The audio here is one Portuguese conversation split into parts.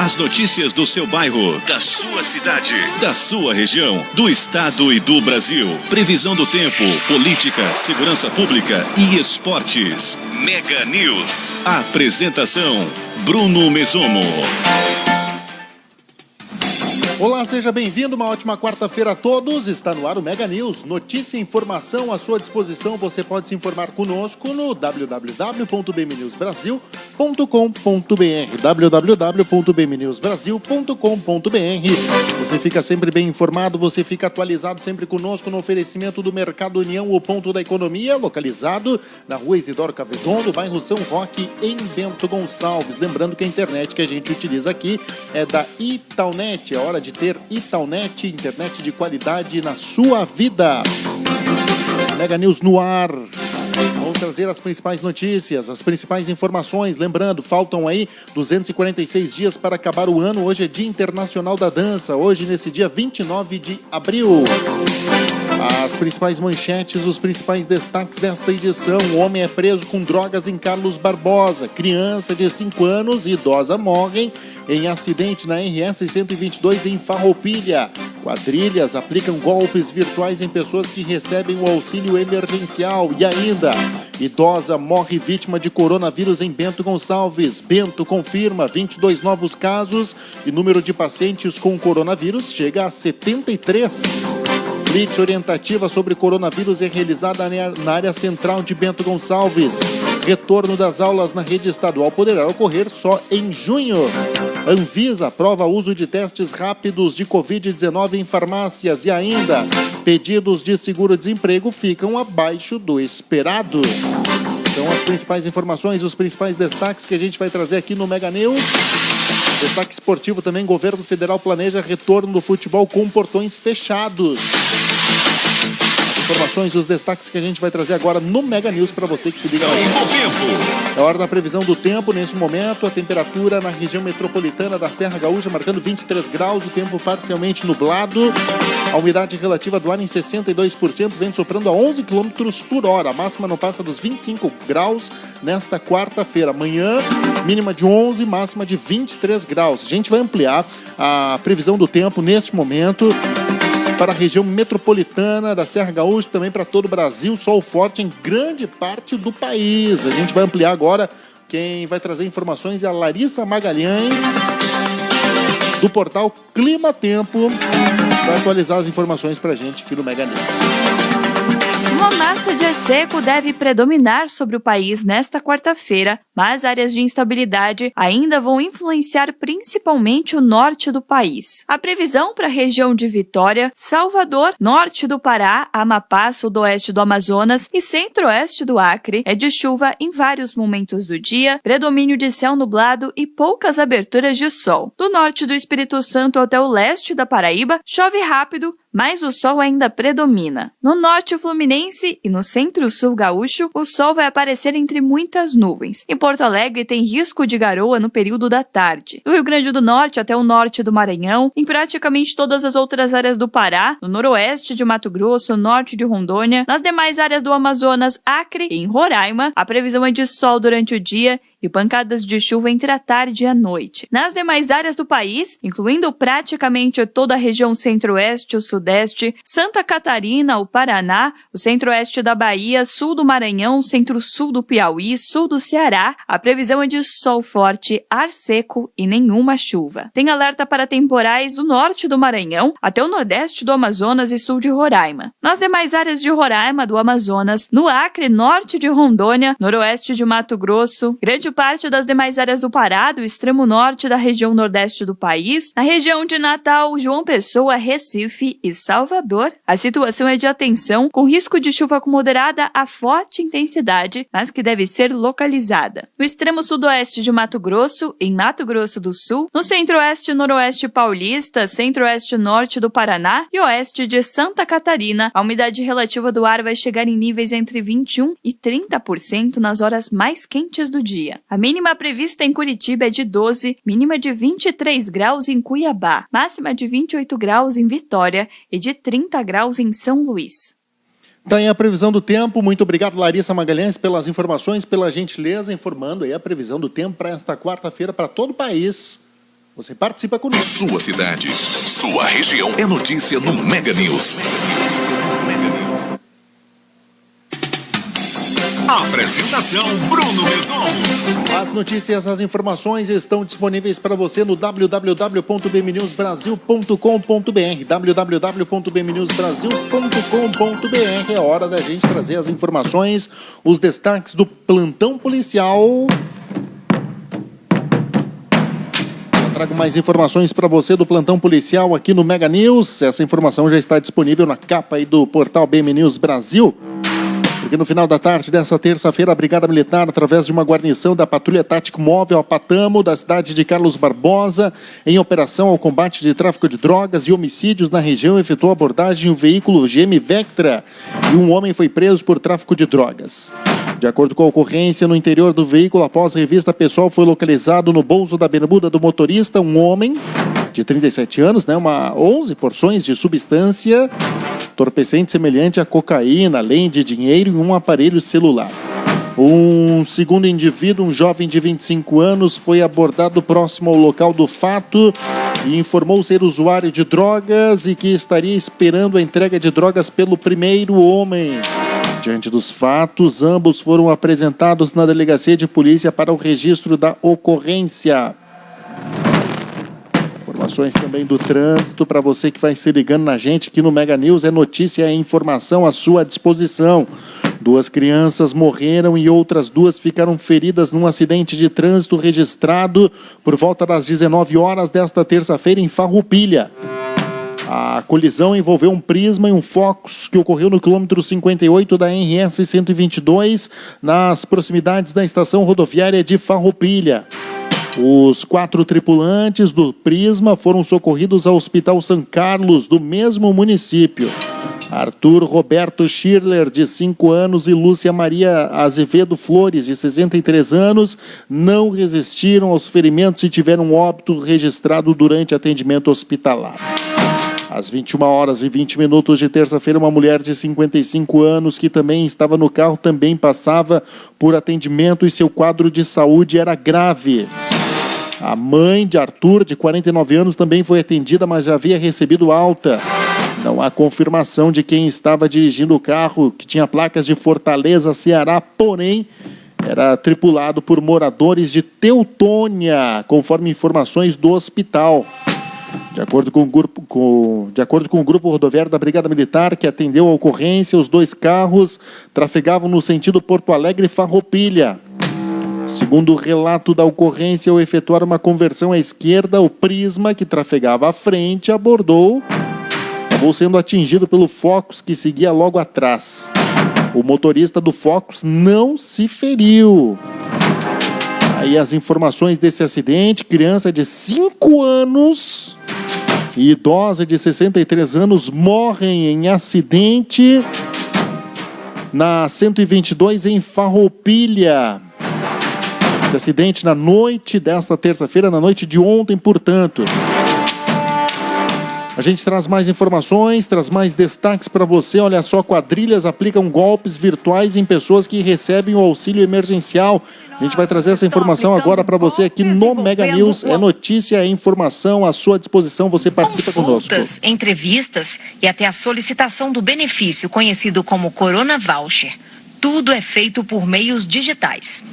As notícias do seu bairro, da sua cidade, da sua região, do estado e do Brasil. Previsão do tempo, política, segurança pública e esportes. Mega News. Apresentação: Bruno Mesomo. Olá, seja bem-vindo, uma ótima quarta-feira a todos. Está no ar o Mega News, notícia e informação à sua disposição. Você pode se informar conosco no www.bmnewsbrasil.com.br www.bmnewsbrasil.com.br. Você fica sempre bem informado, você fica atualizado sempre conosco no oferecimento do Mercado União, o ponto da economia, localizado na rua Isidoro Cavedon, no bairro São Roque, em Bento Gonçalves. Lembrando que a internet que a gente utiliza aqui é da Itaúnet. É hora de ter Itaúnet, internet de qualidade na sua vida. Mega News no ar. Vamos trazer as principais notícias, as principais informações. Lembrando, faltam aí 246 dias para acabar o ano. Hoje é Dia Internacional da Dança. Hoje, nesse dia 29 de abril. As principais manchetes, os principais destaques desta edição. O homem é preso com drogas em Carlos Barbosa. Criança de 5 anos e idosa morrem em acidente na RS 122 em Farroupilha. Quadrilhas aplicam golpes virtuais em pessoas que recebem o auxílio emergencial. E ainda, idosa morre vítima de coronavírus em Bento Gonçalves. Bento confirma 22 novos casos e número de pacientes com coronavírus chega a 73. Blitz orientativa sobre coronavírus é realizada na área central de Bento Gonçalves. Retorno das aulas na rede estadual poderá ocorrer só em junho. Anvisa aprova o uso de testes rápidos de Covid-19 em farmácias e ainda, pedidos de seguro-desemprego ficam abaixo do esperado. São as principais informações, os principais destaques que a gente vai trazer aqui no Mega News. Destaque esportivo também, governo federal planeja retorno do futebol com portões fechados. As informações, os destaques que a gente vai trazer agora no Mega News para você que se liga aí. É hora da previsão do tempo. Nesse momento, a temperatura na região metropolitana da Serra Gaúcha marcando 23 graus, o tempo parcialmente nublado. A umidade relativa do ar em 62%, vento soprando a 11 km por hora. A máxima não passa dos 25 graus nesta quarta-feira. Amanhã, mínima de 11, máxima de 23 graus. A gente vai ampliar a previsão do tempo neste momento para a região metropolitana da Serra Gaúcha, também para todo o Brasil. Sol forte em grande parte do país. A gente vai ampliar agora. Quem vai trazer informações é a Larissa Magalhães, do portal Clima Tempo. Vai atualizar as informações para a gente aqui no Mega News. Uma massa de ar seco deve predominar sobre o país nesta quarta-feira, mas áreas de instabilidade ainda vão influenciar principalmente o norte do país. A previsão para a região de Vitória, Salvador, norte do Pará, Amapá, sudoeste do Amazonas e centro-oeste do Acre é de chuva em vários momentos do dia, predomínio de céu nublado e poucas aberturas de sol. Do norte do Espírito Santo até o leste da Paraíba, chove rápido, mas o sol ainda predomina. No norte fluminense e no centro-sul gaúcho, o sol vai aparecer entre muitas nuvens. Em Porto Alegre tem risco de garoa no período da tarde. Do Rio Grande do Norte até o norte do Maranhão, em praticamente todas as outras áreas do Pará, no noroeste de Mato Grosso, norte de Rondônia, nas demais áreas do Amazonas, Acre e em Roraima, a previsão é de sol durante o dia e pancadas de chuva entre a tarde e a noite. Nas demais áreas do país, incluindo praticamente toda a região centro-oeste, o sudeste, Santa Catarina, o Paraná, o centro-oeste da Bahia, sul do Maranhão, centro-sul do Piauí, sul do Ceará, a previsão é de sol forte, ar seco e nenhuma chuva. Tem alerta para temporais do norte do Maranhão até o nordeste do Amazonas e sul de Roraima. Nas demais áreas de Roraima, do Amazonas, no Acre, norte de Rondônia, noroeste de Mato Grosso, grande parte das demais áreas do Pará, do extremo norte da região nordeste do país, na região de Natal, João Pessoa, Recife e Salvador, a situação é de atenção, com risco de chuva com moderada a forte intensidade, mas que deve ser localizada. No extremo sudoeste de Mato Grosso, em Mato Grosso do Sul, no centro-oeste e noroeste paulista, centro-oeste e norte do Paraná e oeste de Santa Catarina, a umidade relativa do ar vai chegar em níveis entre 21% e 30% nas horas mais quentes do dia. A mínima prevista em Curitiba é de 12, mínima de 23 graus em Cuiabá, máxima de 28 graus em Vitória e de 30 graus em São Luís. Tá aí a previsão do tempo. Muito obrigado, Larissa Magalhães, pelas informações, pela gentileza, informando aí a previsão do tempo para esta quarta-feira para todo o país. você participa conosco. Sua cidade, sua região é notícia no Mega News. Apresentação Bruno Meson. As notícias, as informações estão disponíveis para você no www.bmnewsbrasil.com.br www.bmnewsbrasil.com.br. É hora da gente trazer as informações, os destaques do plantão policial. Eu trago mais informações para você do plantão policial aqui no Mega News. Essa informação já está disponível na capa aí do portal BM News Brasil. Porque no final da tarde dessa terça-feira, a Brigada Militar, através de uma guarnição da Patrulha Tático Móvel Apatamo, da cidade de Carlos Barbosa, em operação ao combate de tráfico de drogas e homicídios na região, efetuou abordagem de um veículo GM Vectra e um homem foi preso por tráfico de drogas. De acordo com a ocorrência, no interior do veículo, após revista pessoal, foi localizado no bolso da bermuda do motorista um homem de 37 anos, 11 porções de substância entorpecente semelhante à cocaína, além de dinheiro e um aparelho celular. Um segundo indivíduo, um jovem de 25 anos, foi abordado próximo ao local do fato e informou ser usuário de drogas e que estaria esperando a entrega de drogas pelo primeiro homem. Diante dos fatos, ambos foram apresentados na delegacia de polícia para o registro da ocorrência. Informações também do trânsito para você que vai se ligando na gente aqui no Mega News. É notícia e informação à sua disposição. 2 crianças morreram e outras 2 ficaram feridas num acidente de trânsito registrado por volta das 19 horas desta terça-feira em Farroupilha. A colisão envolveu um Prisma e um Focus que ocorreu no quilômetro 58 da RS 122, nas proximidades da estação rodoviária de Farroupilha. Os 4 tripulantes do Prisma foram socorridos ao Hospital São Carlos, do mesmo município. Arthur Roberto Schirler, de 5 anos, e Lúcia Maria Azevedo Flores, de 63 anos, não resistiram aos ferimentos e tiveram óbito registrado durante atendimento hospitalar. Às 21 horas e 20 minutos de terça-feira, uma mulher de 55 anos que também estava no carro também passava por atendimento e seu quadro de saúde era grave. A mãe de Arthur, de 49 anos, também foi atendida, mas já havia recebido alta. Não há confirmação de quem estava dirigindo o carro, que tinha placas de Fortaleza, Ceará, porém era tripulado por moradores de Teutônia, conforme informações do hospital. De acordo com o grupo rodoviário da Brigada Militar, que atendeu a ocorrência, os 2 carros trafegavam no sentido Porto Alegre e Farroupilha. Segundo o relato da ocorrência, ao efetuar uma conversão à esquerda, o Prisma, que trafegava à frente, acabou sendo atingido pelo Focus, que seguia logo atrás. O motorista do Focus não se feriu. Aí as informações desse acidente: criança de 5 anos e idosa de 63 anos morrem em acidente na 122 em Farroupilha. Esse acidente na noite desta terça-feira, na noite de ontem, portanto. A gente traz mais informações, traz mais destaques para você. Olha só, quadrilhas aplicam golpes virtuais em pessoas que recebem o auxílio emergencial. A gente vai trazer essa informação agora para você aqui no Mega News. É notícia, é informação à sua disposição. Você participa conosco. Consultas, entrevistas e até a solicitação do benefício conhecido como Corona Voucher. Tudo é feito por meios digitais.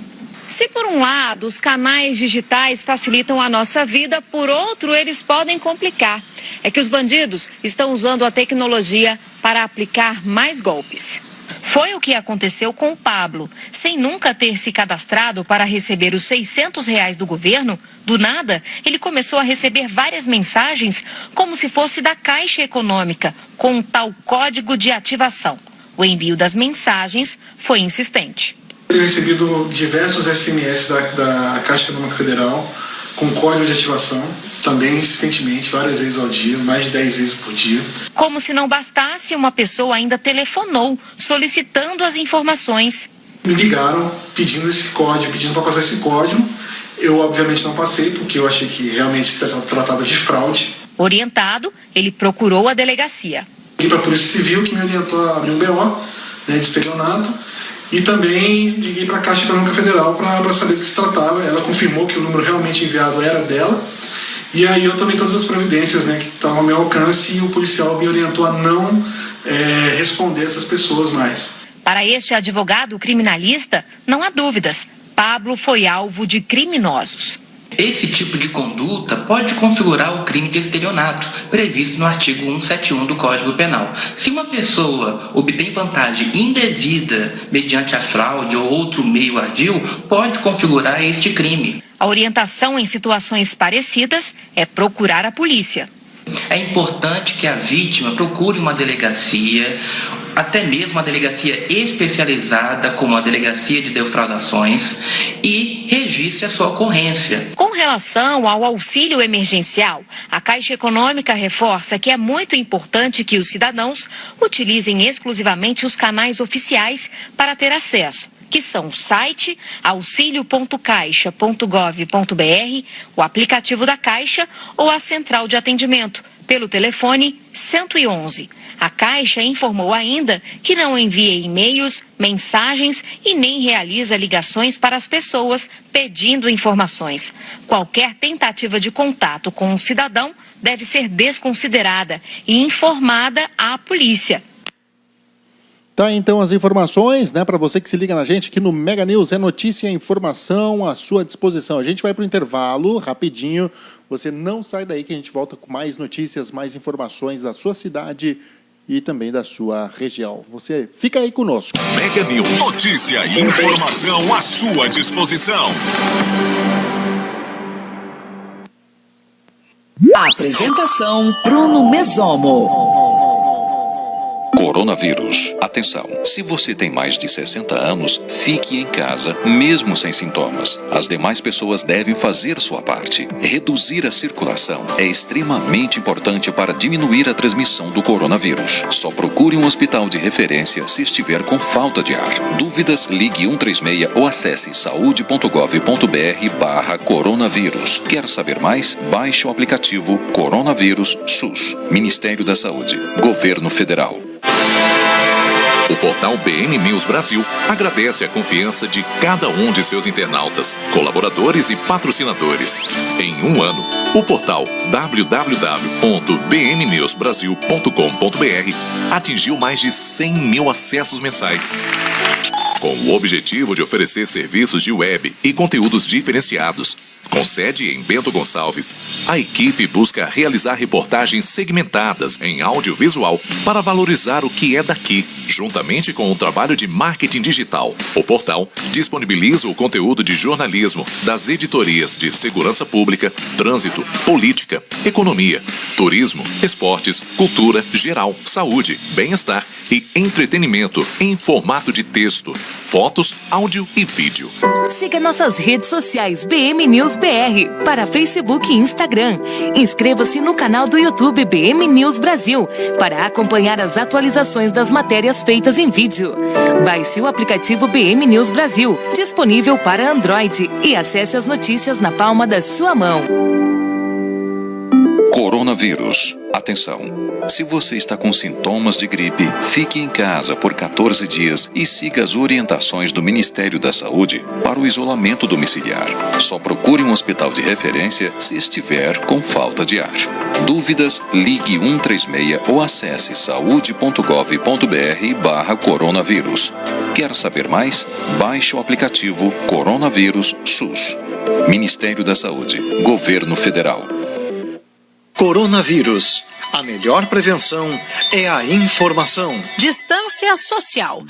Se por um lado os canais digitais facilitam a nossa vida, por outro eles podem complicar. É que os bandidos estão usando a tecnologia para aplicar mais golpes. Foi o que aconteceu com o Pablo. Sem nunca ter se cadastrado para receber os R$600 do governo, do nada, ele começou a receber várias mensagens como se fosse da Caixa Econômica, com um tal código de ativação. O envio das mensagens foi insistente. Eu tenho recebido diversos SMS da Caixa Econômica Federal com código de ativação, também insistentemente, várias vezes ao dia, mais de 10 vezes por dia. Como se não bastasse, uma pessoa ainda telefonou, solicitando as informações. Me ligaram pedindo esse código, pedindo para passar esse código. Eu, obviamente, não passei, porque eu achei que realmente se tratava de fraude. Orientado, ele procurou a delegacia. Liguei para a Polícia Civil, que me orientou a abrir um BO, de estelionato. E também liguei para a Caixa Econômica Federal para saber do que se tratava. Ela confirmou que o número realmente enviado era dela E aí eu tomei todas as providências, né, que estavam ao meu alcance, e o policial me orientou a não responder essas pessoas mais. Para este advogado criminalista, não há dúvidas. Pablo foi alvo de criminosos. Esse tipo de conduta pode configurar o crime de estelionato, previsto no artigo 171 do Código Penal. Se uma pessoa obtém vantagem indevida mediante a fraude ou outro meio ardil, pode configurar este crime. A orientação em situações parecidas é procurar a polícia. É importante que a vítima procure uma delegacia, até mesmo uma delegacia especializada, como a Delegacia de Defraudações, e registre a sua ocorrência. Com relação ao auxílio emergencial, a Caixa Econômica reforça que é muito importante que os cidadãos utilizem exclusivamente os canais oficiais para ter acesso, que são o site auxilio.caixa.gov.br, o aplicativo da Caixa ou a central de atendimento, pelo telefone 111. A Caixa informou ainda que não envia e-mails, mensagens e nem realiza ligações para as pessoas pedindo informações. Qualquer tentativa de contato com um cidadão deve ser desconsiderada e informada à polícia. Tá, então as informações, né, para você que se liga na gente aqui no Mega News, é notícia e informação à sua disposição. A gente vai para o intervalo, rapidinho, você não sai daí que a gente volta com mais notícias, mais informações da sua cidade e também da sua região. Você fica aí conosco. Mega News, notícia e informação à sua disposição. Apresentação Bruno Mesomo. Coronavírus. Atenção, se você tem mais de 60 anos, fique em casa, mesmo sem sintomas. As demais pessoas devem fazer sua parte. Reduzir a circulação é extremamente importante para diminuir a transmissão do coronavírus. Só procure um hospital de referência se estiver com falta de ar. Dúvidas? Ligue 136 ou acesse saude.gov.br/coronavírus. Quer saber mais? Baixe o aplicativo Coronavírus SUS. Ministério da Saúde. Governo Federal. O portal BM News Brasil agradece a confiança de cada um de seus internautas, colaboradores e patrocinadores. Em um ano, o portal www.bmnewsbrasil.com.br atingiu mais de 100 mil acessos mensais. Com o objetivo de oferecer serviços de web e conteúdos diferenciados, com sede em Bento Gonçalves, a equipe busca realizar reportagens segmentadas em audiovisual para valorizar o que é daqui, juntamente com o trabalho de marketing digital. O portal disponibiliza o conteúdo de jornalismo das editorias de segurança pública, trânsito, política, economia, turismo, esportes, cultura, geral, saúde, bem-estar e entretenimento em formato de texto, fotos, áudio e vídeo. Siga nossas redes sociais BM News BR para Facebook e Instagram. Inscreva-se no canal do YouTube BM News Brasil para acompanhar as atualizações das matérias feitas em vídeo. Baixe o aplicativo BM News Brasil, disponível para Android, e acesse as notícias na palma da sua mão. Coronavírus. Atenção! Se você está com sintomas de gripe, fique em casa por 14 dias e siga as orientações do Ministério da Saúde para o isolamento domiciliar. Só procure um hospital de referência se estiver com falta de ar. Dúvidas? Ligue 136 ou acesse saude.gov.br/coronavírus. Quer saber mais? Baixe o aplicativo Coronavírus SUS. Ministério da Saúde. Governo Federal. Coronavírus. A melhor prevenção é a informação. Distância social.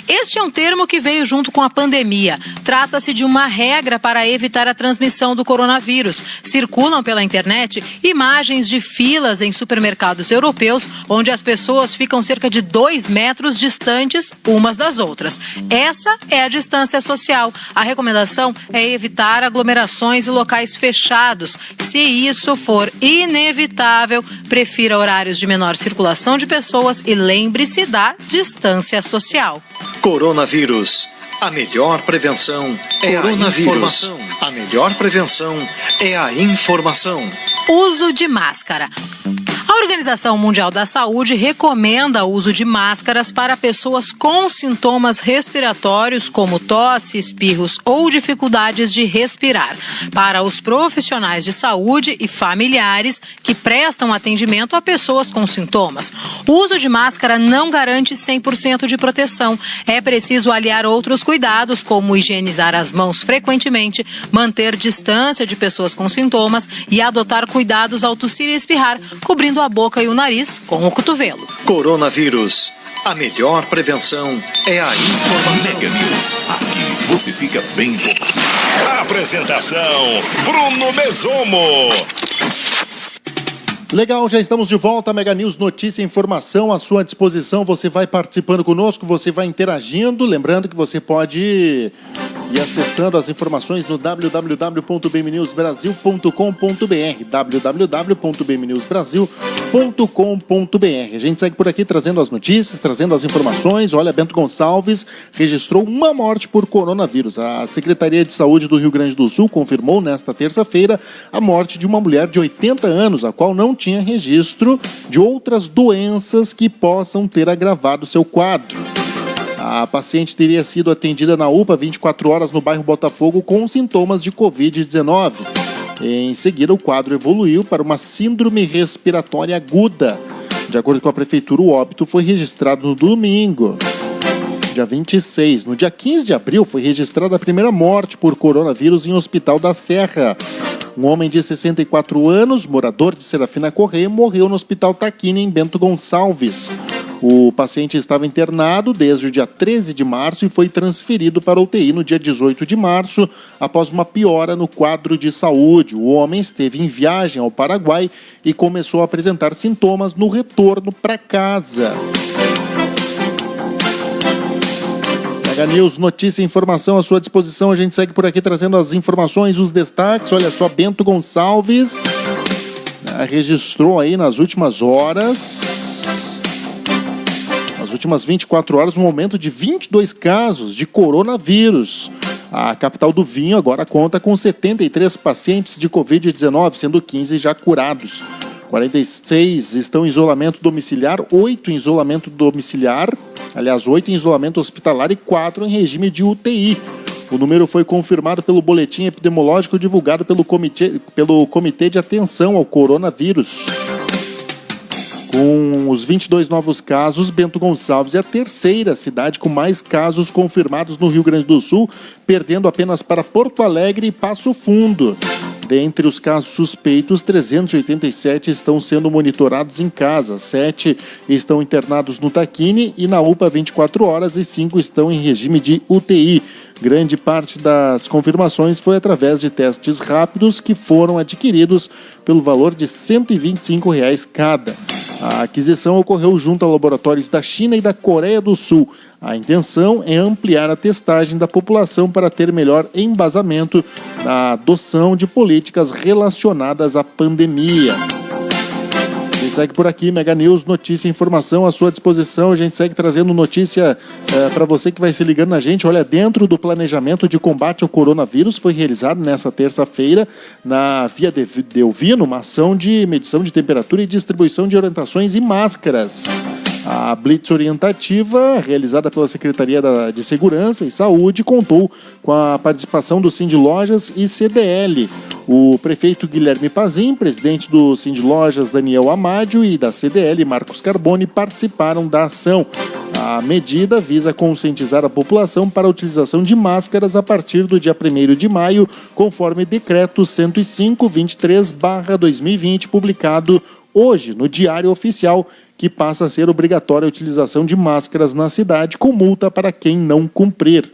Este é um termo que veio junto com a pandemia. Trata-se de uma regra para evitar a transmissão do coronavírus. Circulam pela internet imagens de filas em supermercados europeus, onde as pessoas ficam cerca de 2 metros distantes umas das outras. Essa é a distância social. A recomendação é evitar aglomerações e locais fechados. Se isso for inevitável, prefira horários de menor circulação de pessoas e lembre-se da distância social. Coronavírus. A melhor prevenção é a informação. A melhor prevenção é a informação. Uso de máscara. A Organização Mundial da Saúde recomenda o uso de máscaras para pessoas com sintomas respiratórios como tosse, espirros ou dificuldades de respirar. Para os profissionais de saúde e familiares que prestam atendimento a pessoas com sintomas, o uso de máscara não garante 100% de proteção. É preciso aliar outros cuidados, como higienizar as mãos frequentemente, manter distância de pessoas com sintomas e adotar cuidados ao tossir e espirrar, cobrindo a boca e o nariz com o cotovelo. Coronavírus. A melhor prevenção é a informação. Mega News. Aqui você fica bem informado. Apresentação: Bruno Mesomo. Legal, já estamos de volta. Mega News, notícia e informação à sua disposição. Você vai participando conosco, você vai interagindo. Lembrando que você pode ir acessando as informações no www.bmnewsbrasil.com.br www.bmnewsbrasil.com.br. A gente segue por aqui trazendo as notícias, trazendo as informações. Olha, Bento Gonçalves registrou uma morte por coronavírus. A Secretaria de Saúde do Rio Grande do Sul confirmou nesta terça-feira a morte de uma mulher de 80 anos, a qual não tinha registro de outras doenças que possam ter agravado seu quadro. A paciente teria sido atendida na UPA 24 horas no bairro Botafogo com sintomas de Covid-19. Em seguida, o quadro evoluiu para uma síndrome respiratória aguda. De acordo com a prefeitura, o óbito foi registrado no domingo, dia 26. No dia 15 de abril, foi registrada a primeira morte por coronavírus em Hospital da Serra. Um homem de 64 anos, morador de Serafina Corrêa, morreu no Hospital Taquini, em Bento Gonçalves. O paciente estava internado desde o dia 13 de março e foi transferido para a UTI no dia 18 de março, após uma piora no quadro de saúde. O homem esteve em viagem ao Paraguai e começou a apresentar sintomas no retorno para casa. Mega News, notícia e informação à sua disposição. A gente segue por aqui trazendo as informações, os destaques. Olha só, Bento Gonçalves registrou aí nas últimas horas, nas últimas 24 horas, um aumento de 22 casos de coronavírus. A capital do vinho agora conta com 73 pacientes de Covid-19, sendo 15 já curados. 46 estão em isolamento domiciliar, 8 em isolamento domiciliar, 8 em isolamento hospitalar e 4 em regime de UTI. O número foi confirmado pelo boletim epidemiológico divulgado pelo Comitê de Atenção ao Coronavírus. Com os 22 novos casos, Bento Gonçalves é a terceira cidade com mais casos confirmados no Rio Grande do Sul, perdendo apenas para Porto Alegre e Passo Fundo. Dentre os casos suspeitos, 387 estão sendo monitorados em casa, 7 estão internados no Taquini e na UPA 24 horas e 5 estão em regime de UTI. Grande parte das confirmações foi através de testes rápidos que foram adquiridos pelo valor de R$ 125 cada. A aquisição ocorreu junto a laboratórios da China e da Coreia do Sul. A intenção é ampliar a testagem da população para ter melhor embasamento na adoção de políticas relacionadas à pandemia. A gente segue por aqui, Mega News, notícia e informação à sua disposição. A gente segue trazendo notícia para você que vai se ligando na gente. Olha, dentro do planejamento de combate ao coronavírus, foi realizado nessa terça-feira, na Via Delvino, uma ação de medição de temperatura e distribuição de orientações e máscaras. A blitz orientativa, realizada pela Secretaria de Segurança e Saúde, contou com a participação do Cindy Lojas e CDL. O prefeito Guilherme Pazim, presidente do Cindy Lojas Daniel Amádio e da CDL Marcos Carboni participaram da ação. A medida visa conscientizar a população para a utilização de máscaras a partir do dia 1º de maio, conforme decreto 105/23/2020, publicado hoje no Diário Oficial, que passa a ser obrigatória a utilização de máscaras na cidade, com multa para quem não cumprir.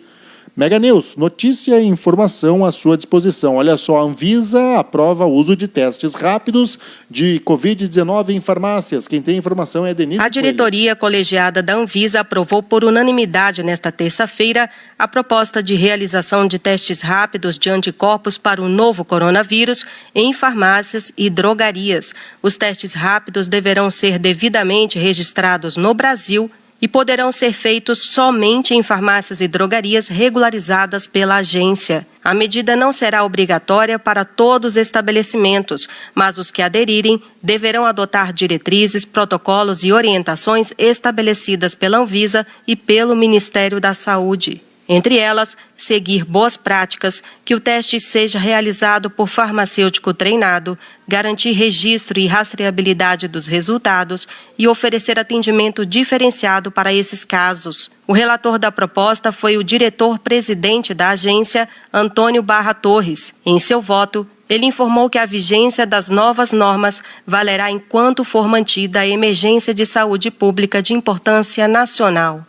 Mega News, notícia e informação à sua disposição. Olha só, a Anvisa aprova o uso de testes rápidos de Covid-19 em farmácias. Quem tem informação é a Denise A diretoria colegiada da Anvisa aprovou por unanimidade nesta terça-feira a proposta de realização de testes rápidos de anticorpos para o novo coronavírus em farmácias e drogarias. Os testes rápidos deverão ser devidamente registrados no Brasil e poderão ser feitos somente em farmácias e drogarias regularizadas pela agência. A medida não será obrigatória para todos os estabelecimentos, mas os que aderirem deverão adotar diretrizes, protocolos e orientações estabelecidas pela Anvisa e pelo Ministério da Saúde. Entre elas, seguir boas práticas, que o teste seja realizado por farmacêutico treinado, garantir registro e rastreabilidade dos resultados e oferecer atendimento diferenciado para esses casos. O relator da proposta foi o diretor-presidente da agência, Antônio Barra Torres. Em seu voto, ele informou que a vigência das novas normas valerá enquanto for mantida a emergência de saúde pública de importância nacional.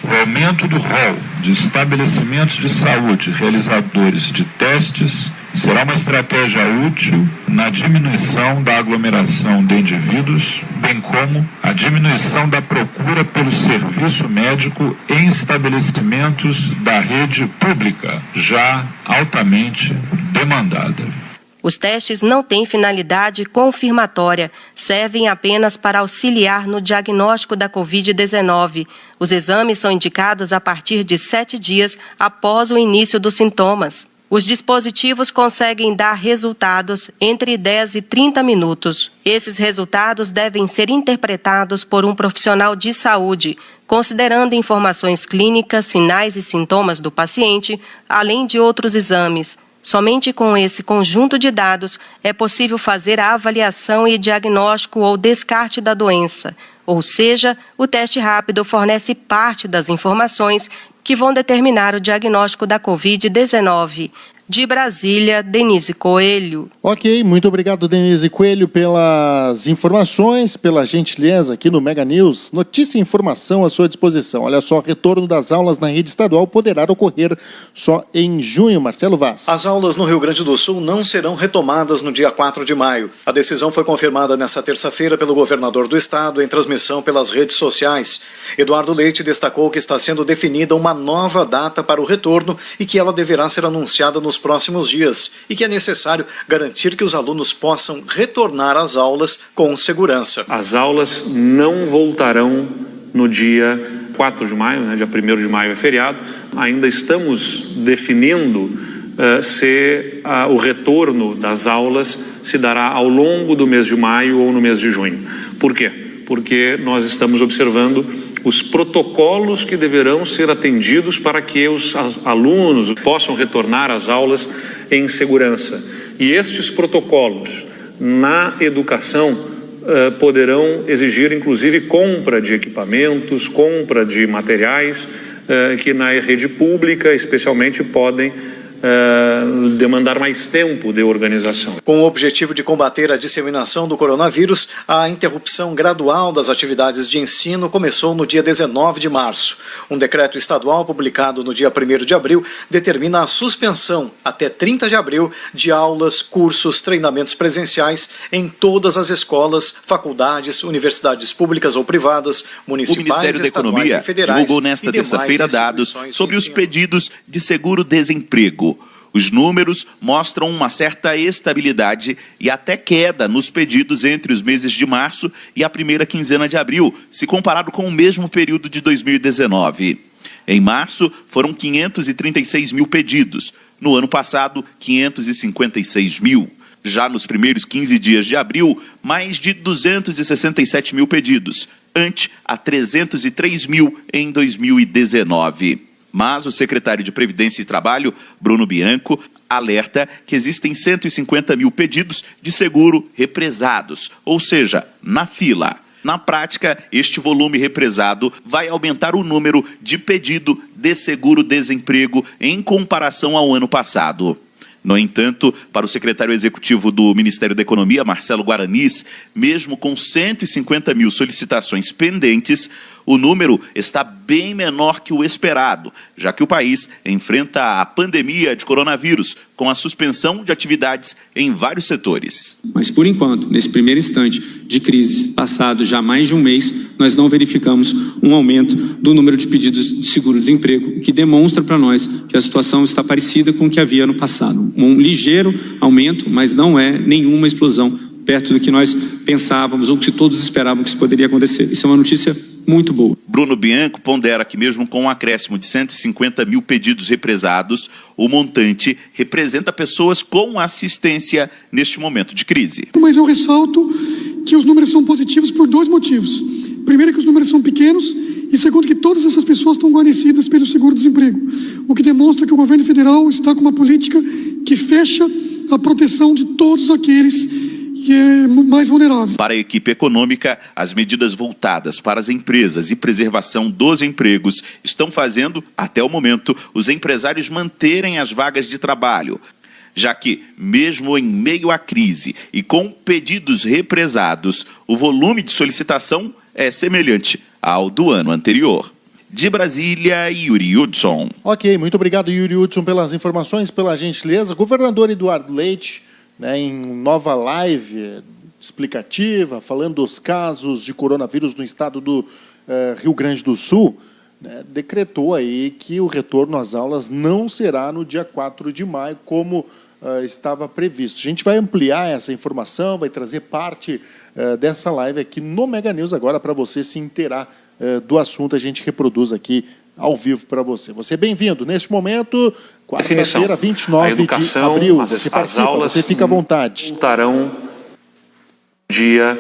O aumento do rol de estabelecimentos de saúde realizadores de testes será uma estratégia útil na diminuição da aglomeração de indivíduos, bem como a diminuição da procura pelo serviço médico em estabelecimentos da rede pública, já altamente demandada. Os testes não têm finalidade confirmatória, servem apenas para auxiliar no diagnóstico da Covid-19. Os exames são indicados a partir de 7 dias após o início dos sintomas. Os dispositivos conseguem dar resultados entre 10 e 30 minutos. Esses resultados devem ser interpretados por um profissional de saúde, considerando informações clínicas, sinais e sintomas do paciente, além de outros exames. Somente com esse conjunto de dados é possível fazer a avaliação e diagnóstico ou descarte da doença. Ou seja, o teste rápido fornece parte das informações que vão determinar o diagnóstico da Covid-19. De Brasília, Denise Coelho. Ok, muito obrigado, Denise Coelho, pelas informações, pela gentileza aqui no Mega News. Notícia e informação à sua disposição. Olha só, retorno das aulas na rede estadual poderá ocorrer só em junho. Marcelo Vaz. As aulas no Rio Grande do Sul não serão retomadas no dia 4 de maio. A decisão foi confirmada nesta terça-feira pelo governador do estado em transmissão pelas redes sociais. Eduardo Leite destacou que está sendo definida uma nova data para o retorno e que ela deverá ser anunciada nos próximos dias e que é necessário garantir que os alunos possam retornar às aulas com segurança. As aulas não voltarão no dia 4 de maio, dia 1º de maio é feriado. Ainda estamos definindo se o retorno das aulas se dará ao longo do mês de maio ou no mês de junho. Por quê? Porque nós estamos observando os protocolos que deverão ser atendidos para que os alunos possam retornar às aulas em segurança. E estes protocolos na educação poderão exigir, inclusive, compra de equipamentos, compra de materiais que na rede pública, especialmente, podem demandar mais tempo de organização. Com o objetivo de combater a disseminação do coronavírus, a interrupção gradual das atividades de ensino começou no dia 19 de março. Um decreto estadual publicado no dia 1º de abril determina a suspensão até 30 de abril de aulas, cursos, treinamentos presenciais em todas as escolas, faculdades, universidades públicas ou privadas, municipais, o Ministério da Economia e federais divulgou nesta terça-feira dados sobre os pedidos de seguro-desemprego. Os números mostram uma certa estabilidade e até queda nos pedidos entre os meses de março e a primeira quinzena de abril, se comparado com o mesmo período de 2019. Em março, foram 536 mil pedidos. No ano passado, 556 mil. Já nos primeiros 15 dias de abril, mais de 267 mil pedidos, ante a 303 mil em 2019. Mas o secretário de Previdência e Trabalho, Bruno Bianco, alerta que existem 150 mil pedidos de seguro represados, ou seja, na fila. Na prática, este volume represado vai aumentar o número de pedido de seguro-desemprego em comparação ao ano passado. No entanto, para o secretário executivo do Ministério da Economia, Marcelo Guaranis, mesmo com 150 mil solicitações pendentes, o número está bem menor que o esperado, já que o país enfrenta a pandemia de coronavírus, com a suspensão de atividades em vários setores. Mas, por enquanto, nesse primeiro instante de crise, passado já mais de um mês, nós não verificamos um aumento do número de pedidos de seguro-desemprego, que demonstra para nós que a situação está parecida com o que havia no passado. Um ligeiro aumento, mas não é nenhuma explosão perto do que nós pensávamos ou que todos esperavam que isso poderia acontecer. Isso é uma notícia muito boa. Bruno Bianco pondera que mesmo com um acréscimo de 150 mil pedidos represados, o montante representa pessoas com assistência neste momento de crise. Mas eu ressalto que os números são positivos por 2 motivos. Primeiro, que os números são pequenos, e segundo, que todas essas pessoas estão guarnecidas pelo seguro-desemprego, o que demonstra que o governo federal está com uma política que fecha a proteção de todos aqueles mais vulneráveis. Para a equipe econômica, as medidas voltadas para as empresas e preservação dos empregos estão fazendo, até o momento, os empresários manterem as vagas de trabalho, já que, mesmo em meio à crise e com pedidos represados, o volume de solicitação é semelhante ao do ano anterior. De Brasília, Yuri Hudson. Ok, muito obrigado, Yuri Hudson, pelas informações, pela gentileza. Governador Eduardo Leite, em nova live explicativa, falando dos casos de coronavírus no estado do Rio Grande do Sul, decretou aí que o retorno às aulas não será no dia 4 de maio, como estava previsto. A gente vai ampliar essa informação, vai trazer parte dessa live aqui no Mega News agora para você se inteirar do assunto. A gente reproduz aqui ao vivo para você. Você é bem-vindo. Neste momento, quarta-feira, 29 de abril. Você participa, você fica à vontade. Voltarão dia,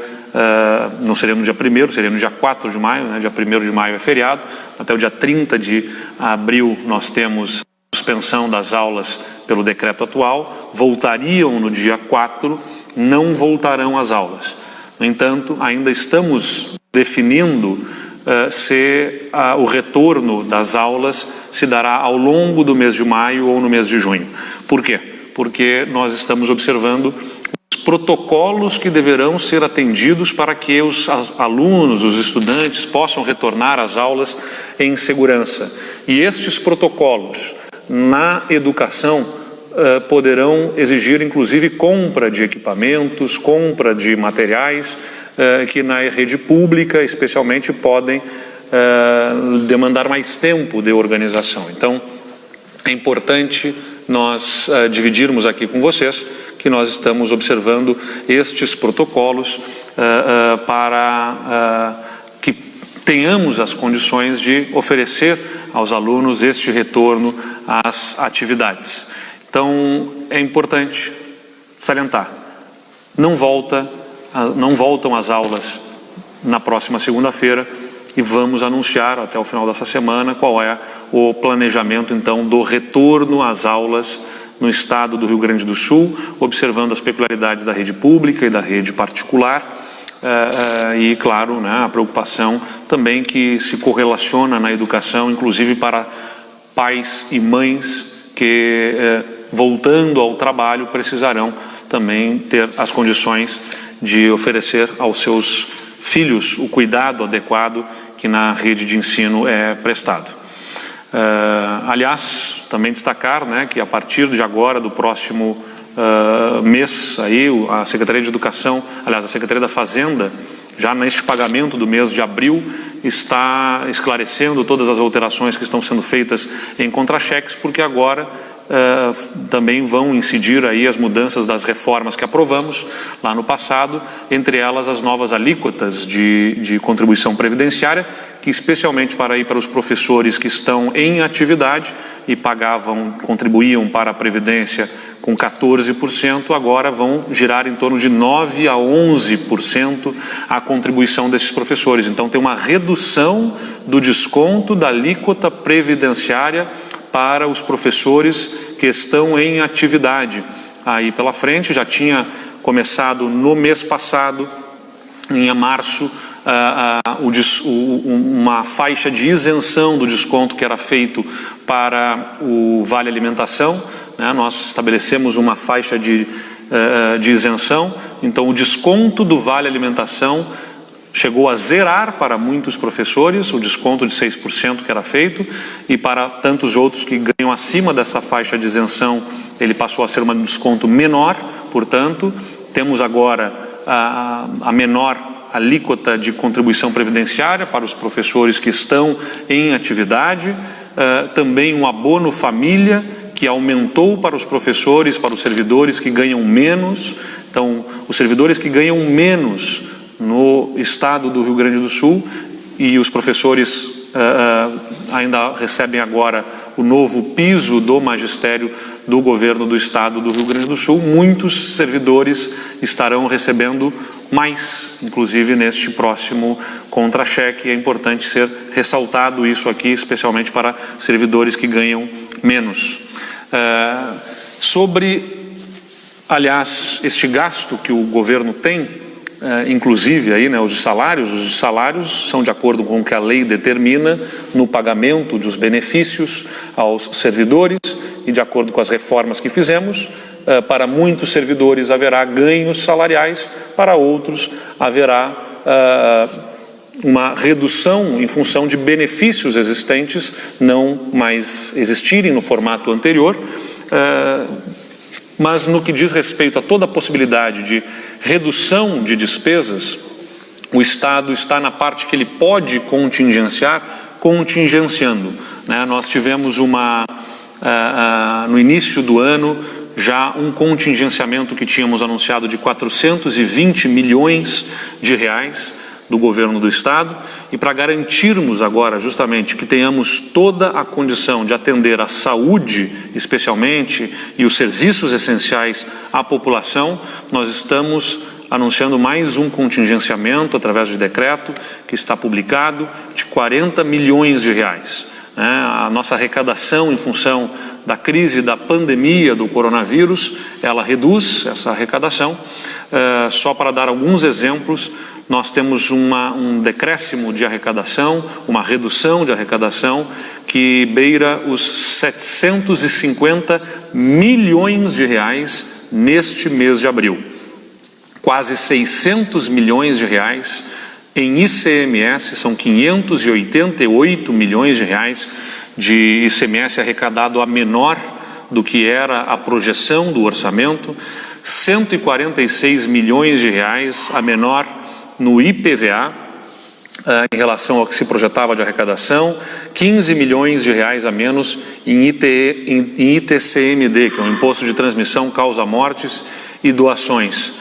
não seria no dia 1º, seria no dia 4 de maio, né? Dia 1º de maio é feriado, até o dia 30 de abril nós temos suspensão das aulas pelo decreto atual, voltariam no dia 4, não voltarão às aulas. No entanto, ainda estamos definindo se o retorno das aulas se dará ao longo do mês de maio ou no mês de junho. Por quê? Porque nós estamos observando os protocolos que deverão ser atendidos para que os alunos, os estudantes, possam retornar às aulas em segurança. E estes protocolos na educação poderão exigir, inclusive, compra de equipamentos, compra de materiais, que na rede pública, especialmente, podem demandar mais tempo de organização. Então, é importante nós dividirmos aqui com vocês que nós estamos observando estes protocolos para que tenhamos as condições de oferecer aos alunos este retorno às atividades. Então, é importante salientar, não voltam as aulas na próxima segunda-feira e vamos anunciar até o final dessa semana qual é o planejamento, então, do retorno às aulas no estado do Rio Grande do Sul, observando as peculiaridades da rede pública e da rede particular e, claro, né, a preocupação também que se correlaciona na educação, inclusive para pais e mães que, voltando ao trabalho, precisarão também ter as condições de oferecer aos seus filhos o cuidado adequado que na rede de ensino é prestado. Aliás, também destacar, né, que a partir de agora, do próximo mês, aí, a Secretaria de Educação, aliás, a Secretaria da Fazenda, já neste pagamento do mês de abril, está esclarecendo todas as alterações que estão sendo feitas em contra-cheques, porque agora também vão incidir aí as mudanças das reformas que aprovamos lá no passado, entre elas as novas alíquotas de contribuição previdenciária, que especialmente para os professores que estão em atividade e contribuíam para a Previdência com 14%, agora vão girar em torno de 9% a 11% a contribuição desses professores. Então tem uma redução do desconto da alíquota previdenciária para os professores que estão em atividade. Aí pela frente, já tinha começado no mês passado, em março, uma faixa de isenção do desconto que era feito para o Vale Alimentação, né? Nós estabelecemos uma faixa de isenção, então o desconto do Vale Alimentação chegou a zerar para muitos professores, o desconto de 6% que era feito, e para tantos outros que ganham acima dessa faixa de isenção, ele passou a ser um desconto menor. Portanto, temos agora a menor alíquota de contribuição previdenciária para os professores que estão em atividade, também um abono família, que aumentou para os professores, para os servidores que ganham menos. Então, os servidores que ganham menos no estado do Rio Grande do Sul e os professores ainda recebem agora o novo piso do magistério do governo do estado do Rio Grande do Sul, muitos servidores estarão recebendo mais, inclusive neste próximo contra-cheque. É importante ser ressaltado isso aqui, especialmente para servidores que ganham menos. Aliás, este gasto que o governo tem, inclusive aí, né, os salários são de acordo com o que a lei determina no pagamento dos benefícios aos servidores e de acordo com as reformas que fizemos. Para muitos servidores haverá ganhos salariais, para outros haverá uma redução em função de benefícios existentes não mais existirem no formato anterior. Mas no que diz respeito a toda a possibilidade de redução de despesas, o Estado está na parte que ele pode contingenciar, contingenciando, né? Nós tivemos no início do ano já um contingenciamento que tínhamos anunciado de 420 milhões de reais do governo do estado, e para garantirmos agora justamente que tenhamos toda a condição de atender a saúde especialmente e os serviços essenciais à população, nós estamos anunciando mais um contingenciamento através de decreto que está publicado de 40 milhões de reais. A nossa arrecadação em função da crise da pandemia do coronavírus, ela reduz essa arrecadação. Só para dar alguns exemplos, nós temos um decréscimo de arrecadação, uma redução de arrecadação que beira os 750 milhões de reais neste mês de abril. Quase 600 milhões de reais em ICMS, são 588 milhões de reais de ICMS arrecadado a menor do que era a projeção do orçamento, 146 milhões de reais a menor no IPVA, em relação ao que se projetava de arrecadação, 15 milhões de reais a menos em ITCMD, que é o Imposto de Transmissão Causa Mortes e Doações,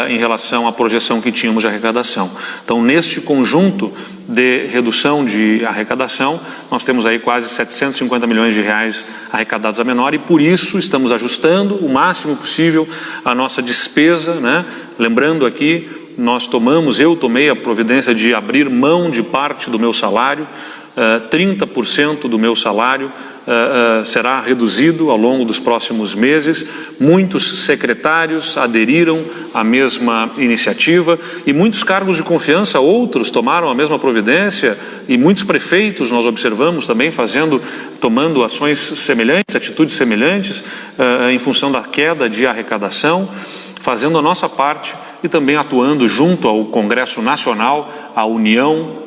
em relação à projeção que tínhamos de arrecadação. Então, neste conjunto de redução de arrecadação, nós temos aí quase 750 milhões de reais arrecadados a menor, e por isso estamos ajustando o máximo possível a nossa despesa, né? Lembrando aqui, eu tomei a providência de abrir mão de parte do meu salário, 30% do meu salário será reduzido ao longo dos próximos meses. Muitos secretários aderiram à mesma iniciativa e muitos cargos de confiança, outros tomaram a mesma providência, e muitos prefeitos nós observamos também tomando ações semelhantes, atitudes semelhantes, em função da queda de arrecadação, fazendo a nossa parte e também atuando junto ao Congresso Nacional, à União,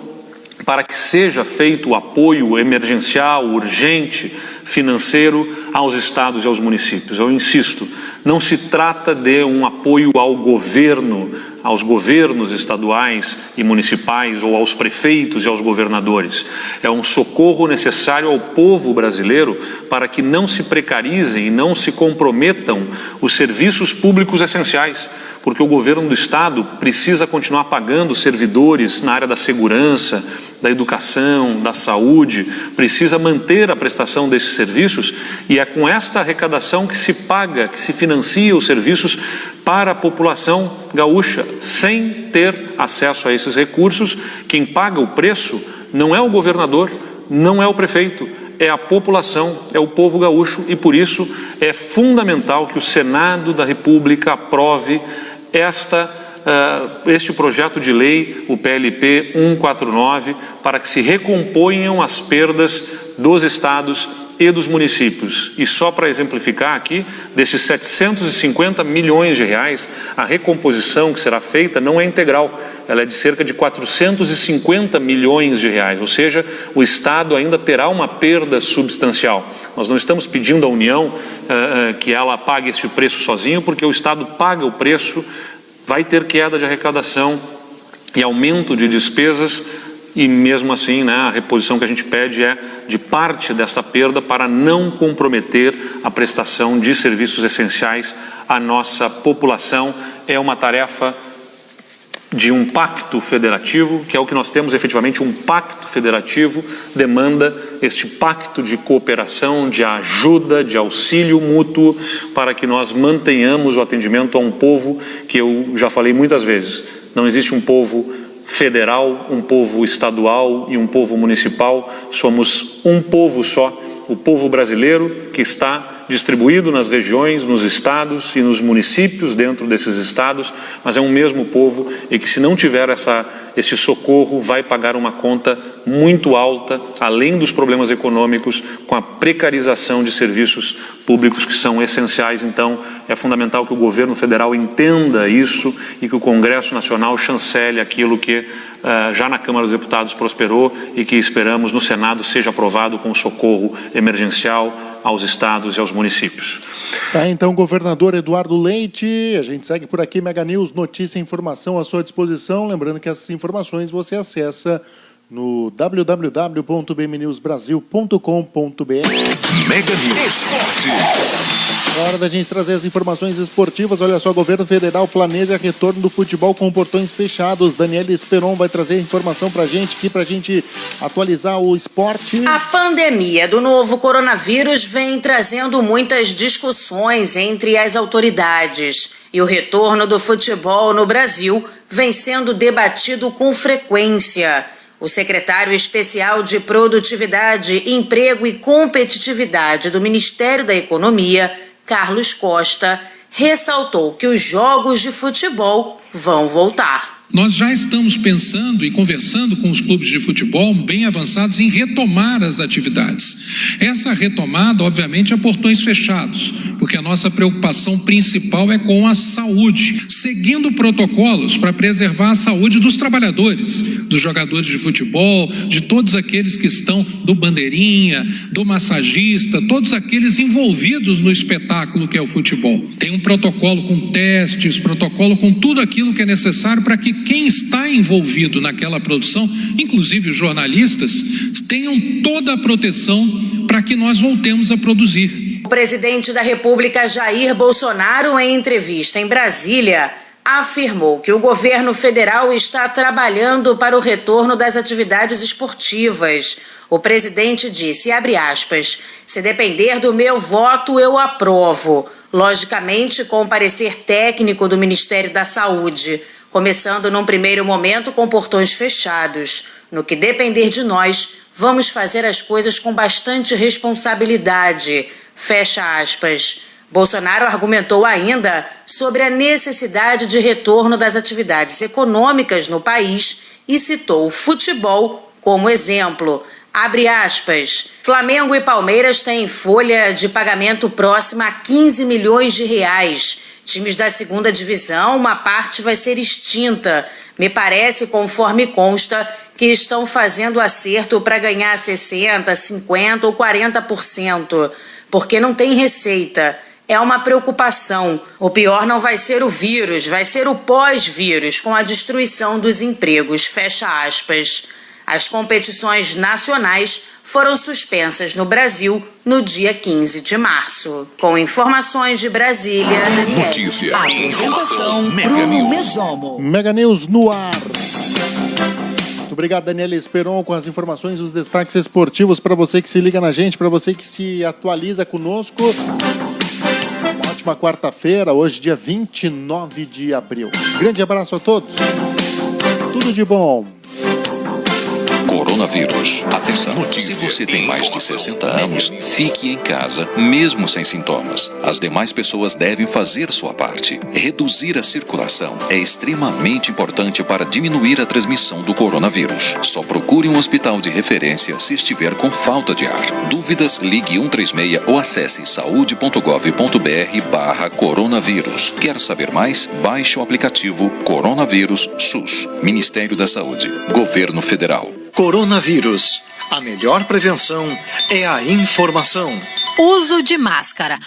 para que seja feito o apoio emergencial, urgente, financeiro aos estados e aos municípios. Eu insisto, não se trata de um apoio ao governo, aos governos estaduais e municipais ou aos prefeitos e aos governadores. É um socorro necessário ao povo brasileiro para que não se precarizem e não se comprometam os serviços públicos essenciais, porque o governo do estado precisa continuar pagando servidores na área da segurança, da educação, da saúde, precisa manter a prestação desses serviços, e é com esta arrecadação que se paga, que se financia os serviços para a população gaúcha. Sem ter acesso a esses recursos, quem paga o preço não é o governador, não é o prefeito, é a população, é o povo gaúcho, e por isso é fundamental que o Senado da República aprove este projeto de lei, o PLP 149, para que se recomponham as perdas dos estados e dos municípios. E só para exemplificar aqui, desses 750 milhões de reais, a recomposição que será feita não é integral, ela é de cerca de 450 milhões de reais, ou seja, o Estado ainda terá uma perda substancial. Nós não estamos pedindo à União que ela pague este preço sozinho, porque o Estado paga o preço, vai ter queda de arrecadação e aumento de despesas, e mesmo assim, né, a reposição que a gente pede é de parte dessa perda para não comprometer a prestação de serviços essenciais à nossa população. É uma tarefa de um pacto federativo, que é o que nós temos efetivamente. Um pacto federativo demanda este pacto de cooperação, de ajuda, de auxílio mútuo, para que nós mantenhamos o atendimento a um povo que eu já falei muitas vezes. Não existe um povo federal, um povo estadual e um povo municipal. Somos um povo só, o povo brasileiro, que está distribuído nas regiões, nos estados e nos municípios dentro desses estados, mas é um mesmo povo e que, se não tiver esse socorro, vai pagar uma conta muito alta, além dos problemas econômicos, com a precarização de serviços públicos que são essenciais. Então, é fundamental que o governo federal entenda isso e que o Congresso Nacional chancele aquilo que já na Câmara dos Deputados prosperou e que esperamos no Senado seja aprovado com socorro emergencial aos estados e aos municípios. Tá, então, governador Eduardo Leite, a gente segue por aqui, Mega News, notícia e informação à sua disposição. Lembrando que essas informações você acessa no www.bmnewsbrasil.com.br. Mega News Esportes. Hora da gente trazer as informações esportivas. Olha só, o governo federal planeja retorno do futebol com portões fechados. Daniela Esperon vai trazer a informação pra gente aqui, pra gente atualizar o esporte. A pandemia do novo coronavírus vem trazendo muitas discussões entre as autoridades. E o retorno do futebol no Brasil vem sendo debatido com frequência. O secretário especial de Produtividade, Emprego e Competitividade do Ministério da Economia, Carlos Costa, ressaltou que os jogos de futebol vão voltar. Nós já estamos pensando e conversando com os clubes de futebol bem avançados em retomar as atividades. Essa retomada, obviamente, é portões fechados, porque a nossa preocupação principal é com a saúde, seguindo protocolos para preservar a saúde dos trabalhadores, dos jogadores de futebol, de todos aqueles que estão do bandeirinha, do massagista, todos aqueles envolvidos no espetáculo que é o futebol. Tem um protocolo com testes, protocolo com tudo aquilo que é necessário para que quem está envolvido naquela produção, inclusive os jornalistas, tenham toda a proteção para que nós voltemos a produzir. O presidente da República, Jair Bolsonaro, em entrevista em Brasília, afirmou que o governo federal está trabalhando para o retorno das atividades esportivas. O presidente disse, abre aspas, se depender do meu voto, eu aprovo. Logicamente, com o parecer técnico do Ministério da Saúde, começando num primeiro momento com portões fechados. No que depender de nós, vamos fazer as coisas com bastante responsabilidade. Fecha aspas. Bolsonaro argumentou ainda sobre a necessidade de retorno das atividades econômicas no país e citou o futebol como exemplo. Abre aspas. Flamengo e Palmeiras têm folha de pagamento próxima a 15 milhões de reais. Times da segunda divisão, uma parte vai ser extinta. Me parece, conforme consta, que estão fazendo acerto para ganhar 60%, 50% ou 40%, porque não tem receita. É uma preocupação. O pior não vai ser o vírus, vai ser o pós-vírus, com a destruição dos empregos. Fecha aspas. As competições nacionais foram suspensas no Brasil no dia 15 de março. Com informações de Brasília, notícia. Apresentação Bruno Mesomo. Mega News no ar. Muito obrigado, Daniela Esperon, com as informações, os destaques esportivos para você que se liga na gente, para você que se atualiza conosco. Uma ótima quarta-feira, hoje dia 29 de abril. Grande abraço a todos. Tudo de bom. Coronavírus. Atenção, se você tem mais de 60 anos, fique em casa, mesmo sem sintomas. As demais pessoas devem fazer sua parte. Reduzir a circulação é extremamente importante para diminuir a transmissão do coronavírus. Só procure um hospital de referência se estiver com falta de ar. Dúvidas? Ligue 136 ou acesse saude.gov.br/coronavírus. Quer saber mais? Baixe o aplicativo Coronavírus SUS. Ministério da Saúde. Governo Federal. Coronavírus. A melhor prevenção é a informação. Uso de máscara.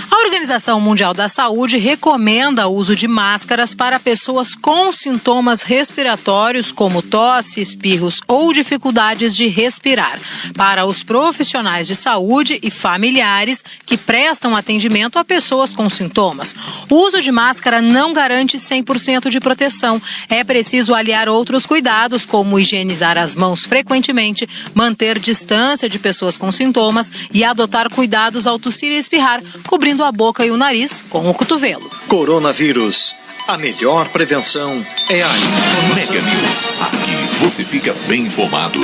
Ao Organização Mundial da Saúde recomenda o uso de máscaras para pessoas com sintomas respiratórios como tosse, espirros ou dificuldades de respirar. Para os profissionais de saúde e familiares que prestam atendimento a pessoas com sintomas, o uso de máscara não garante 100% de proteção. É preciso aliar outros cuidados, como higienizar as mãos frequentemente, manter distância de pessoas com sintomas e adotar cuidados ao tossir e espirrar, cobrindo a boca e o nariz com o cotovelo. Coronavírus. A melhor prevenção é a informação. Mega News. Aqui você fica bem informado.